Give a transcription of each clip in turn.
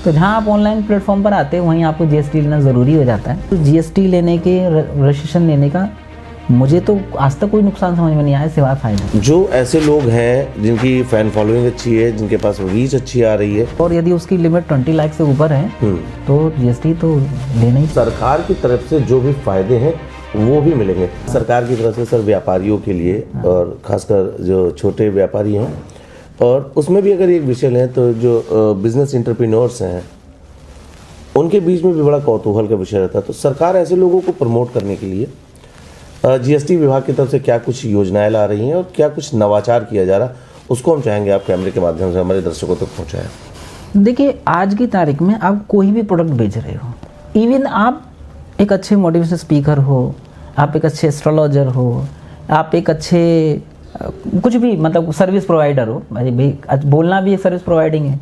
तो जहाँ आप ऑनलाइन प्लेटफॉर्म पर आते हैं वहीं आपको जीएसटी लेना ज़रूरी हो जाता है। तो जीएसटी लेने के रजिस्ट्रेशन लेने का मुझे तो आज तक कोई नुकसान समझ में नहीं आया, सिवाय फायदा। जो ऐसे लोग हैं जिनकी फैन फॉलोइंग अच्छी है, जिनके पास रीच अच्छी आ रही है और यदि उसकी लिमिट 20 लाख से ऊपर है तो जीएसटी तो लेना ही। सरकार की तरफ से जो भी फायदे हैं वो भी मिलेंगे। सरकार की तरफ से सर व्यापारियों के लिए और खासकर जो छोटे व्यापारी हैं, और उसमें भी अगर एक विषय लें तो जो बिजनेस एंटरप्रेन्योर्स हैं उनके बीच में भी बड़ा कौतूहल का विषय रहता है। तो सरकार ऐसे लोगों को प्रमोट करने के लिए जीएसटी विभाग की तरफ से क्या कुछ योजनाएं ला रही हैं और क्या कुछ नवाचार किया जा रहा, उसको हम चाहेंगे आप कैमरे के माध्यम से हमारे दर्शकों तक पहुंचाएं। देखिए, आज की तारीख में आप कोई भी प्रोडक्ट बेच रहे हो, इवन आप एक अच्छे मोटिवेशनल स्पीकर हो, आप एक अच्छे एस्ट्रोलॉजर हो, आप एक अच्छे कुछ भी मतलब सर्विस प्रोवाइडर हो, भाई बोलना भी एक सर्विस प्रोवाइडिंग है,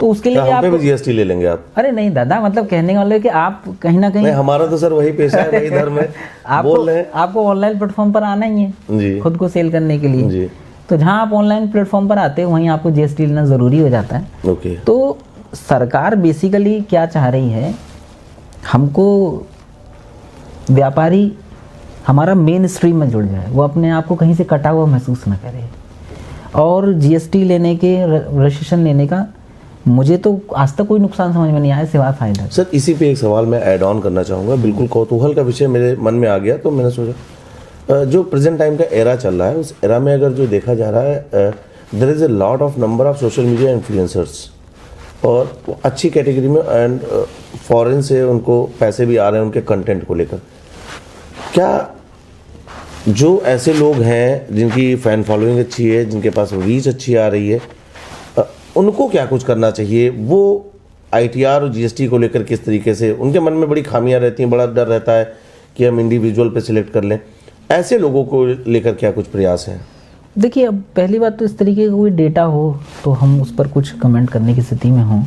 तो उसके लिए आप भी जीएसटी ले लेंगे आप? अरे नहीं दादा, मतलब कहने वाले कि आप कहीं ना कहीं, हमारा तो सर वही पेशा है, वही धर्म है। आपको ऑनलाइन प्लेटफॉर्म पर आना ही है जी, खुद को सेल करने के लिए जी। तो जहाँ आप ऑनलाइन प्लेटफॉर्म पर आते हैं वहीं आपको जीएसटी लेना ज़रूरी हो जाता है। ओके। तो सरकार बेसिकली क्या चाह रही है, हमको व्यापारी हमारा मेन स्ट्रीम में जुड़ जाए, वो अपने आप को कहीं से कटा हुआ महसूस न करे। और जीएसटी लेने के रजिस्ट्रेशन लेने का मुझे तो आज तक कोई नुकसान समझ में नहीं आया, सिवाय फायदा। सर इसी पे एक सवाल मैं ऐड ऑन करना चाहूँगा, बिल्कुल कौतूहल का विषय मेरे मन में आ गया, तो मैंने सोचा जो प्रेजेंट टाइम का एरा चल रहा है उस एरा में अगर जो देखा जा रहा है, there is a lot of number of social media influencers, और अच्छी कैटेगरी में, एंड फॉरेन से उनको पैसे भी आ रहे हैं उनके कंटेंट को लेकर। क्या जो ऐसे लोग हैं जिनकी फ़ैन फॉलोइंग अच्छी है, जिनके पास रीच अच्छी आ रही है, उनको क्या कुछ करना चाहिए? वो आईटीआर और जीएसटी को लेकर किस तरीके से, उनके मन में बड़ी खामियां रहती हैं, बड़ा डर रहता है कि हम इंडिविजुअल पे सिलेक्ट कर लें, ऐसे लोगों को लेकर क्या कुछ प्रयास हैं? देखिए, अब पहली बात तो इस तरीके का कोई डेटा हो तो हम उस पर कुछ कमेंट करने की स्थिति में हों,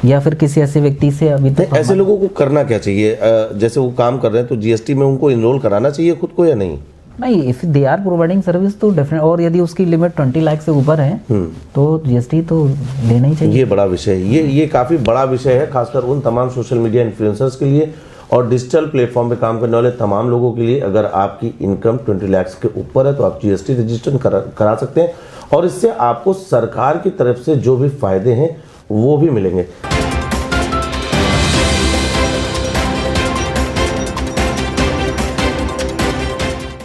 या फिर किसी ऐसे व्यक्ति से अभी तक ऐसे लोगों को करना क्या चाहिए? जैसे वो काम कर रहे हैं तो जीएसटी में उनको इनरोल कराना चाहिए खुद को या नहीं? नहीं, if they are providing service तो डेफिनेट, और यदि उसकी लिमिट 20 लाख से ऊपर है तो जीएसटी तो लेना ही चाहिए। ये बड़ा विषय है, ये काफ़ी बड़ा विषय है, खासकर उन तमाम सोशल मीडिया इन्फ्लुएंसर्स के लिए और डिजिटल प्लेटफॉर्म पे काम करने वाले तमाम लोगों के लिए। अगर आपकी इनकम 20 लाख के ऊपर है तो आप जीएसटी रजिस्ट्रेशन करा सकते हैं, और इससे आपको सरकार की तरफ से जो भी फायदे हैं वो भी मिलेंगे।